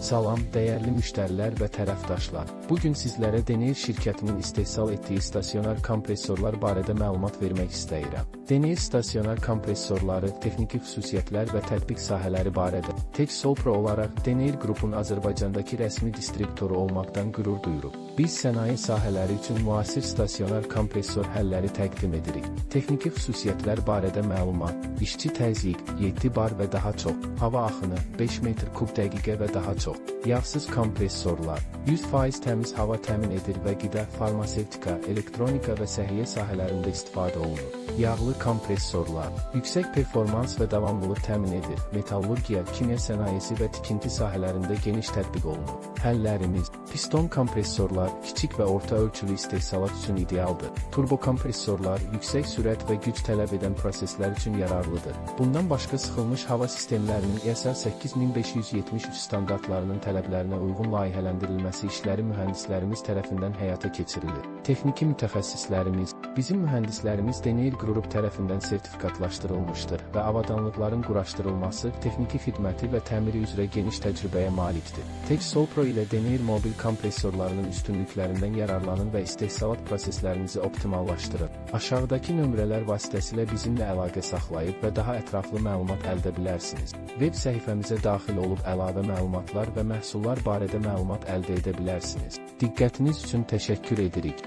Salam, dəyərli müştərilər və tərəfdaşlar. Bugün sizlərə Deneir şirkətinin istehsal etdiyi stasionar kompressorlar barədə məlumat vermək istəyirəm. Deneir stasionar kompressorları, texniki xüsusiyyətlər və tətbiq sahələri barədə. TechSolPro olaraq Deneir qrupun Azərbaycandakı rəsmi distributoru olmaqdan qürur duyuruq. Biz sənaye sahələri üçün müasir stasionar kompressor həlləri təqdim edirik. Texniki xüsusiyyətlər barədə məlumat, işçi təzyiq, 7 bar və daha çox, hava axını, 5 metr kub dəqiqə və daha çox. Yağsız kompressorlar, 100% təmiz hava təmin edir və qida, farmasevtika, elektronika və səhiyyə sahələrində istifadə olunur. Yağlı kompressorlar, yüksək performans və davamlılıq təmin edir. Metallurgiya, kimya sənayesi və tikinti sahələrində geniş tətbiq olunur. Həllərimiz, piston kompressorlar, kiçik və orta ölçülü istehsalat üçün idealdır. Turbo kompressorlar, yüksək sürət və güc tələb edən proseslər üçün yararlıdır. Bundan başqa sıxılmış hava sistemlərinin ISA 8573 standartlarının tələblərinə uyğun layihələndirilməsi işləri mühəndislərimiz tərəfindən həyata keçirilir. Texniki mütəxəssislərimiz, bizim mühəndislərimiz Deneir qrup tərəfindən sertifikatlaşdırılmışdır və avadanlıqların quraşdırılması, texniki xidməti və təmiri üzrə geniş təcrübəyə malikdir. TechSolPro ilə Deneir mobil kompressorlarının üstünlüklərindən yararlanın və istehsalat proseslərinizi optimallaşdırın. Aşağıdakı nömrələr vasitəsilə bizimlə əlaqə saxlayıb və daha ətraflı məlumat əldə bilərsiniz. Web səhifəmizə daxil olub əlavə məlumatlar və məhsullar barədə məlumat əldə edə bilərsiniz. Diqqətiniz üçün təşəkkür edirik.